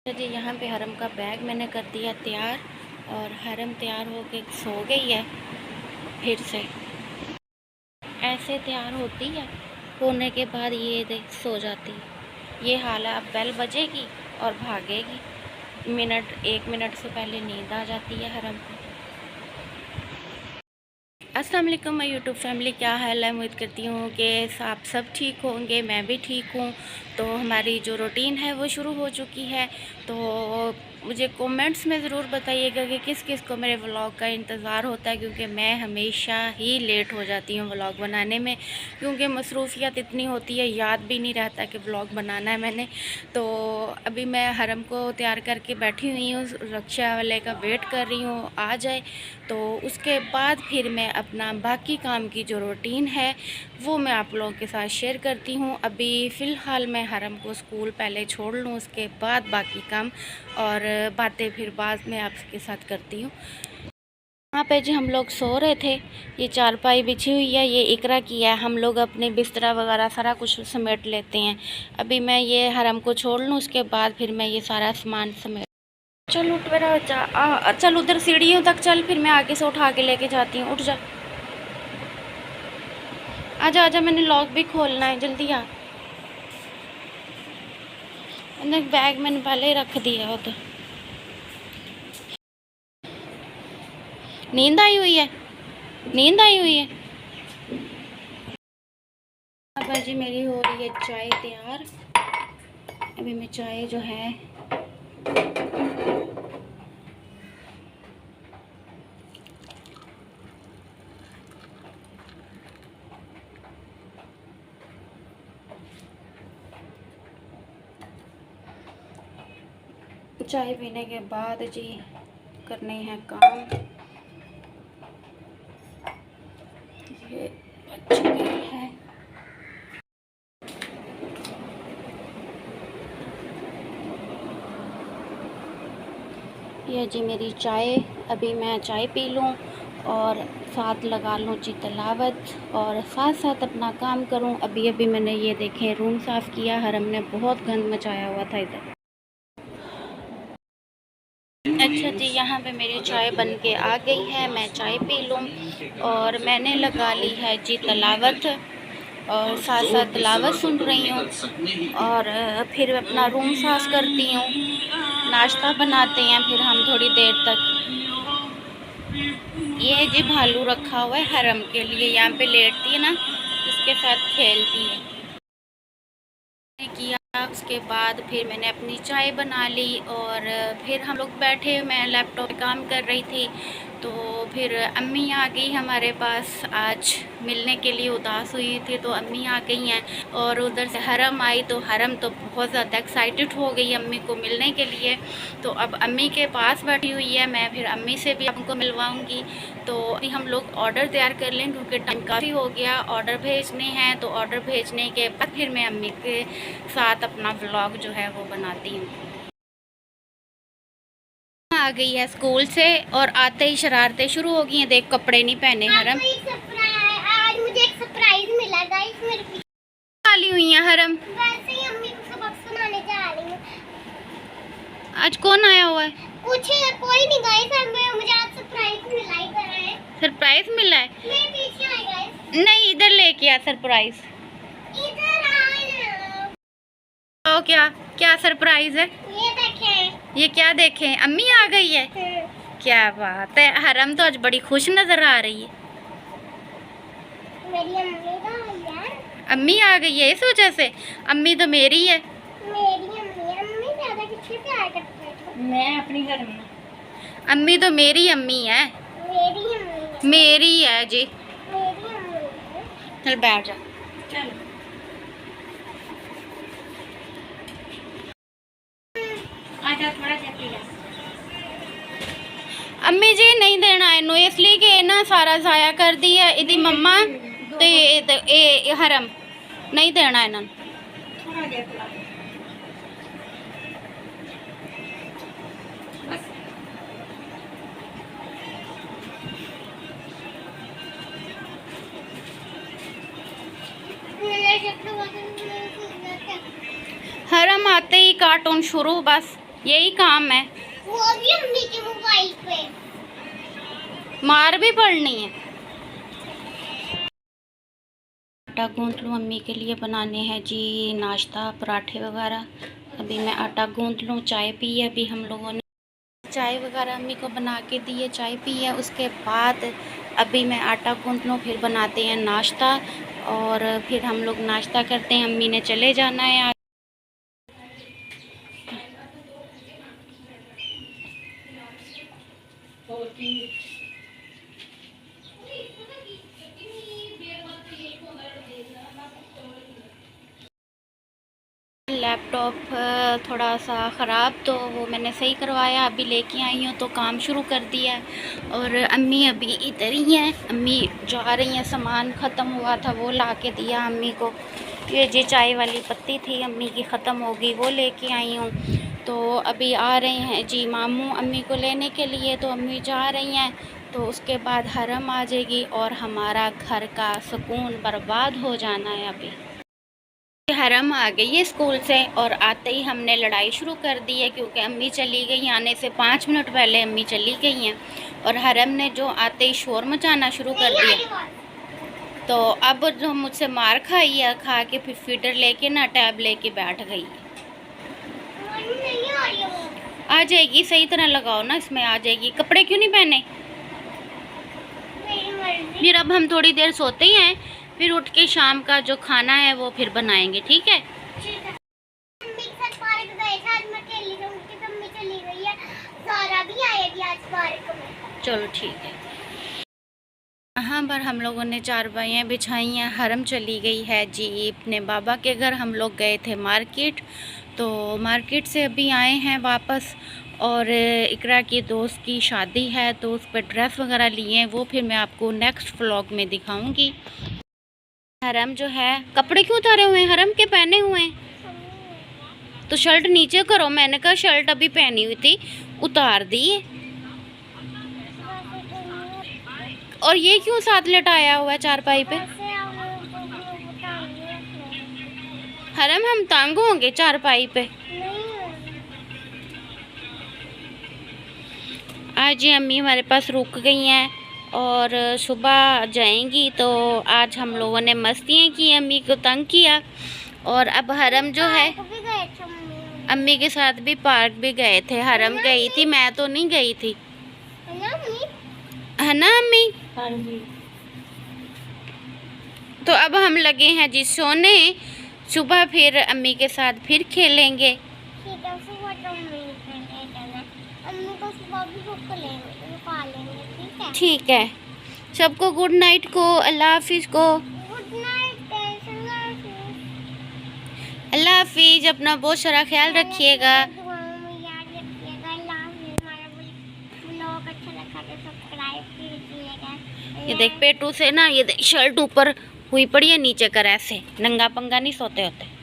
जी यहाँ पे हरम का बैग मैंने कर दिया तैयार और हरम तैयार होके सो गई है। फिर से ऐसे तैयार होती है, होने के बाद ये देख सो जाती है। ये हाल है। अब बेल बजेगी और भागेगी। एक मिनट से पहले नींद आ जाती है हरम को। अस्सलाम वालेकुम माय यूट्यूब फैमिली, क्या हाल है। उम्मीद करती हूँ कि आप सब ठीक होंगे, मैं भी ठीक हूँ। तो हमारी जो रूटीन है वो शुरू हो चुकी है। तो मुझे कमेंट्स में ज़रूर बताइएगा कि किस किस को मेरे व्लॉग का इंतज़ार होता है, क्योंकि मैं हमेशा ही लेट हो जाती हूँ व्लॉग बनाने में, क्योंकि मसरूफियत इतनी होती है, याद भी नहीं रहता कि व्लॉग बनाना है मैंने। तो अभी मैं हरम को तैयार करके बैठी हुई हूँ, रक्षा वाले का वेट कर रही हूँ आ जाए। तो उसके बाद फिर मैं अपना बाकी काम की जो रूटीन है वो मैं आप लोगों के साथ शेयर करती हूँ। अभी फ़िलहाल मैं हरम को स्कूल पहले छोड़ लूँ, उसके बाद बाकी काम और बातें फिर बाद में आपके साथ करती हूँ। यहाँ पे जी हम लोग सो रहे थे। ये चारपाई बिछी हुई है, ये इकरा की है। हम लोग अपने बिस्तरा वगैरह सारा कुछ समेट लेते हैं। अभी मैं ये हरम को छोड़ लूँ, उसके बाद फिर मैं ये सारा सामान समेट। चल उठ मेरा बच्चा, चल उधर सीढ़ियों तक चल, फिर मैं आगे से उठा के लेके जाती हूँ। उठ जा, आजा आजा, मैंने लॉक भी खोलना है, जल्दी आ। मैंने बैग मैंने पहले ही रख दिया उधर। नींद आई हुई है, नींद आई हुई है। अब जी मेरी हो रही है चाय तैयार। अभी मैं चाय जो है चाय पीने के बाद जी करने हैं काम। ये बच्चे है, ये जी मेरी चाय। अभी मैं चाय पी लूँ और साथ लगा लूँ जी तिलावत और साथ साथ अपना काम करूँ। अभी अभी मैंने ये देखें रूम साफ़ किया। हरम ने बहुत गंद मचाया हुआ था इधर। अच्छा जी, यहाँ पे मेरी चाय बन के आ गई है, मैं चाय पी लूँ। और मैंने लगा ली है जी तिलावत और साथ साथ तिलावत सुन रही हूँ। और फिर अपना रूम साफ़ करती हूँ, नाश्ता बनाते हैं फिर हम थोड़ी देर तक। ये जी भालू रखा हुआ है हरम के लिए, यहाँ पे लेटती है ना, इसके साथ खेलती है। किया उसके बाद फिर मैंने अपनी चाय बना ली और फिर हम लोग बैठे, मैं लैपटॉप पे काम कर रही थी। तो फिर अम्मी आ गई हमारे पास, आज मिलने के लिए उदास हुई थी तो अम्मी आ गई हैं। और उधर से हरम आई तो हरम तो बहुत ज़्यादा एक्साइटेड हो गई अम्मी को मिलने के लिए। तो अब अम्मी के पास बैठी हुई है, मैं फिर अम्मी से भी आपको मिलवाऊंगी। तो अभी हम लोग ऑर्डर तैयार कर लें क्योंकि टाइम काफ़ी हो गया, ऑर्डर भेजने हैं। तो ऑर्डर भेजने के बाद फिर मैं अम्मी के साथ अपना व्लॉग जो है वो बनाती हूँ। आ गई है स्कूल से और आते ही शरारतें शुरू हो गई हैं। देख कपड़े नहीं पहने हरम। आज मुझे एक सरप्राइज मिला गाइस, मेरे पीछे खाली हुई है हरम। वैसे ही अम्मी को सबक सुनाने जा रही हूँ। आज कौन आया हुआ है? कुछ कोई नहीं गाइस, मुझे आज सरप्राइज मिला ही कर रहा है। सरप्राइज मिला है? मेरे पीछे आए गाइस। नहीं, इधर लेके आ सरप्राइज। इधर आओ। तो क्या क्या सरप्राइज है? ये देखें। ये क्या देखें? अम्मी आ गई है। क्या बात है, हरम तो आज बड़ी खुश नजर आ रही है। मेरी अम्मी तो आई है। अम्मी आ गई है इस वजह से? अम्मी तो मेरी है। मेरी अम्मी ज्यादा किससे प्यार करती है? मैं अपनी घर में। अम्मी तो मेरी अम्मी है। मेरी अम्मी। मेरी है जी। मेरी अम्मी है। चल बैठ जा। चल आजा, थोड़ा सा पी ले। अम्मी जी नहीं देना इनू, इसलिए कि ना सारा जाया कर दी है इदी मम्मा ते ए हरम नहीं देना इन्होंने। हरम आते ही कार्टून शुरू बस। यही काम है, वो भी अम्मी के मोबाइल पे। मार भी पड़नी है। आटा गूंथ लूँ, मम्मी के लिए बनाने हैं जी नाश्ता, पराठे वगैरह। अभी मैं आटा गूंथ लूँ। चाय पी है अभी हम लोगों ने, चाय वगैरह अम्मी को बना के दी है, चाय पी है। उसके बाद अभी मैं आटा गूंथ लूँ, फिर बनाते हैं नाश्ता और फिर हम लोग नाश्ता करते हैं। अम्मी ने चले जाना है आज। लैपटॉप थोड़ा सा ख़राब, तो वो मैंने सही करवाया, अभी लेके आई हूँ तो काम शुरू कर दिया है। और अम्मी अभी इधर ही हैं, अम्मी जा रही हैं, सामान ख़त्म हुआ था वो ला के दिया अम्मी को। ये जी चाय वाली पत्ती थी अम्मी की ख़त्म हो गई, वो लेके आई हूँ। तो अभी आ रहे हैं जी मामू अम्मी को लेने के लिए, तो अम्मी जा रही हैं। तो उसके बाद हरम आ जाएगी और हमारा घर का सुकून बर्बाद हो जाना है। अभी हरम आ गई है स्कूल से और आते ही हमने लड़ाई शुरू कर दी है, क्योंकि अम्मी चली गई, आने से 5 मिनट पहले अम्मी चली गई हैं। और हरम ने जो आते ही शोर मचाना शुरू कर दिया, तो अब जो मुझसे मार खाई है, खा के फिर फीडर लेके ना टैब लेके बैठ गई। नहीं आ रही है वो। आ जाएगी, सही तरह लगाओ ना, इसमें आ जाएगी। कपड़े क्यों नहीं पहने? मेरी मर्जी। फिर अब हम थोड़ी देर सोते ही हैं, फिर उठ के शाम का जो खाना है वो फिर बनाएंगे, ठीक है? मम्मी के साथ पार्क गए थे, आज मैं अकेली रहूंगी, तो मम्मी चली गई है। सारा भी आएगी आज पार्क में। चलो ठीक है। यहाँ पर हम लोगों ने चारपाइयाँ बिछाई हैं, हरम चली गई है जी अपने बाबा के घर। हम लोग गए थे मार्केट, तो मार्केट से अभी आए हैं वापस। और इकरा की दोस्त की शादी है, तो उस पर ड्रेस वगैरह लिए हैं, वो फिर मैं आपको नेक्स्ट व्लॉग में दिखाऊंगी। हरम जो है, कपड़े क्यों उतारे हुए हैं? हरम के पहने हुए हैं तो शर्ट नीचे करो। मैंने कहा शर्ट अभी पहनी हुई थी, उतार दी। और ये क्यों साथ लटाया हुआ है चारपाई पे? हरम हम तंग होंगे चारपाई पे। आज ये अम्मी हमारे पास रुक गई हैं और सुबह जाएंगी, तो आज हम लोगों ने मस्तियाँ की, अम्मी को तंग किया। और अब हरम जो है, अम्मी के साथ भी पार्क भी गए थे। हरम गई थी, मैं तो नहीं गई थी, है ना अम्मी? हाँ जी। तो अब हम लगे हैं जी सोने, सुबह फिर अम्मी के साथ फिर खेलेंगे। ठीक है, सबको गुड नाइट को, अल्लाह हाफिज को। अल्लाह हाफिज, अपना बहुत सारा ख्याल रखिएगा। ये देख पेटू से ना, ये देख शर्ट ऊपर हुई पड़ी है, नीचे कर ऐसे नंगा पंगा नहीं सोते होते।